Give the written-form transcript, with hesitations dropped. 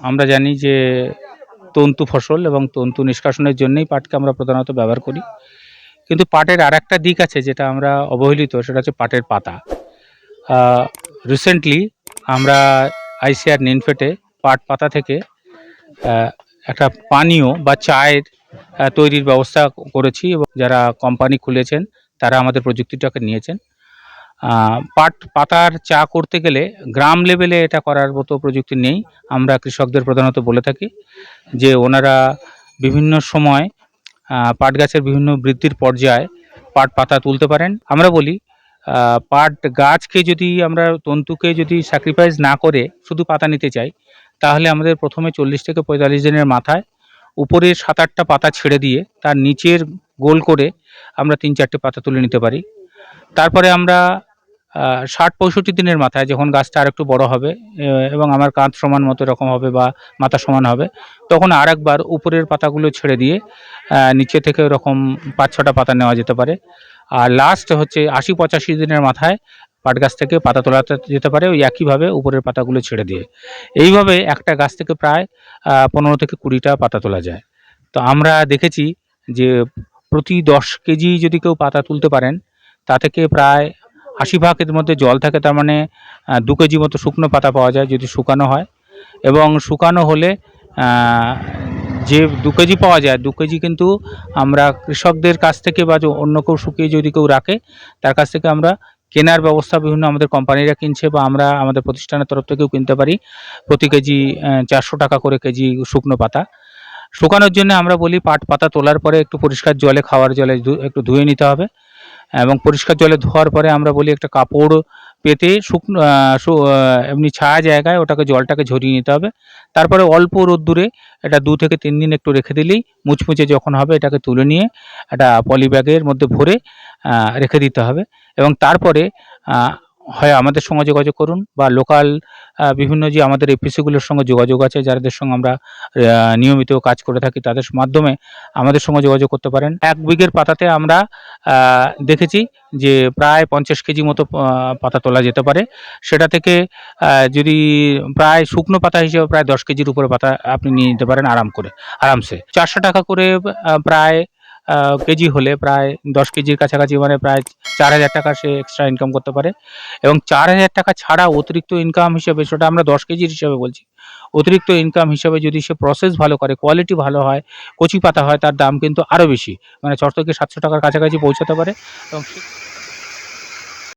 আমরা জানি যে তন্তু ফসল এবং তন্তু নিষ্কাশনের জন্যই পাটকে আমরা প্রধানত ব্যবহার করি। কিন্তু পাটের আরেকটা দিক আছে যেটা আমরা অবহেলিত, সেটা হচ্ছে পাটের পাতা। রিসেন্টলি আমরা আইসিআর নিনফেটে পাট পাতা থেকে একটা পানীয় বা চায়ের তৈরির ব্যবস্থা করেছি এবং যারা কোম্পানি খুলেছেন তারা আমাদের প্রযুক্তিটাকে নিয়েছেন। পাট পাতার চা করতে গেলে গ্রাম লেভেলে এটা করার মতো প্রযুক্তি নেই। আমরা কৃষকদের প্রধানত বলে থাকি যে ওনারা বিভিন্ন সময় পাট গাছের বিভিন্ন বৃদ্ধির পর্যায়ে পাট পাতা তুলতে পারেন। আমরা বলি পাট গাছকে যদি আমরা তন্তুকে যদি স্যাক্রিফাইস না করে শুধু পাতা নিতে চাই, তাহলে আমাদের প্রথমে 40 থেকে 45 দিনের মাথায় উপরের 7-8টা পাতা ছেড়ে দিয়ে তার নিচের গোল করে আমরা 3-4টে পাতা তুলে নিতে পারি। তারপরে আমরা 60-65 দিনের মাথায় যখন গাছটা আরেকটু বড় হবে এবং আমার কাঁধ সমান মতো এরকম হবে বা মাথা সমান হবে, তখন আরেকবার উপরের পাতাগুলো ছেড়ে দিয়ে নিচে থেকে ওরকম 5-6টা পাতা নেওয়া যেতে পারে। আর লাস্ট হচ্ছে 80-85 দিনের মাথায় পাট গাছ থেকে পাতা তোলা যেতে পারে ওই একইভাবে উপরের পাতাগুলো ছেড়ে দিয়ে। এইভাবে একটা গাছ থেকে প্রায় 15 থেকে 20টা পাতা তোলা যায়। তো আমরা দেখেছি যে প্রতি 10 কেজি যদি কেউ পাতা তুলতে পারেন, তা থেকে প্রায় 80 ভাগ এর মধ্যে জল থাকে, তার মানে 2 কেজি মতো শুকনো পাতা পাওয়া যায় যদি শুকানো হয়। এবং শুকানো হলে যে 2 কেজি পাওয়া যায়, 2 কেজি কিন্তু আমরা কৃষকদের কাছ থেকে বা অন্য কেউ শুকিয়ে যদি কেউ রাখে তার কাছ থেকে আমরা কেনার ব্যবস্থা বিভিন্ন আমাদের কোম্পানিরা কিনছে বা আমরা আমাদের প্রতিষ্ঠানের তরফ থেকেও কিনতে পারি। প্রতি কেজি 400 টাকা করে কেজি শুকনো পাতা। শুকানোর জন্য আমরা বলি পাট পাতা তোলার পরে একটু পরিষ্কার জলে, খাওয়ার জলে একটু ধুয়ে নিতে হবে এবং পরিষ্কার জলে ধোয়ার পরে আমরা বলি একটা কাপড় পেতে শুকনো এমনি ছায়া জায়গায় ওটাকে জলটাকে ঝরিয়ে নিতে হবে। তারপরে অল্প রোদ্দুরে এটা 2 থেকে 3 দিন একটু রেখে দিলেই মুচমুচে যখন হবে এটাকে তুলে নিয়ে একটা পলি ব্যাগের মধ্যে ভরে রেখে দিতে হবে। এবং তারপরে হয় আমাদের সঙ্গে যোগাযোগ করুন বা লোকাল বিভিন্ন যে আমাদের এপিসিগুলোর সঙ্গে যোগাযোগ আছে, যাদের সঙ্গে আমরা নিয়মিত কাজ করে থাকি, তাদের মাধ্যমে আমাদের সঙ্গে যোগাযোগ করতে পারেন। 1 বিঘের পাতাতে আমরা দেখেছি যে প্রায় 50 কেজি মতো পাতা তোলা যেতে পারে। সেটা থেকে যদি প্রায় শুকনো পাতা হিসেবে প্রায় 10 কেজির উপরে পাতা আপনি নিয়ে নিতে পারেন আরামসে। 400 টাকা করে প্রায় কেজি হলে প্রায় 10 কেজির কাছাকাছি, মানে প্রায় 4000 টাকা সে এক্সট্রা ইনকাম করতে পারে। এবং 4000 টাকা ছাড়া অতিরিক্ত ইনকাম হিসেবে, সেটা আমরা 10 কেজির হিসাবে বলছি, অতিরিক্ত ইনকাম হিসাবে যদি সে প্রসেস ভালো করে, কোয়ালিটি ভালো হয়, কচি পাতা হয়, তার দাম কিন্তু আরও বেশি, মানে 600 থেকে 700 টাকার কাছাকাছি পৌঁছাতে পারে। এবং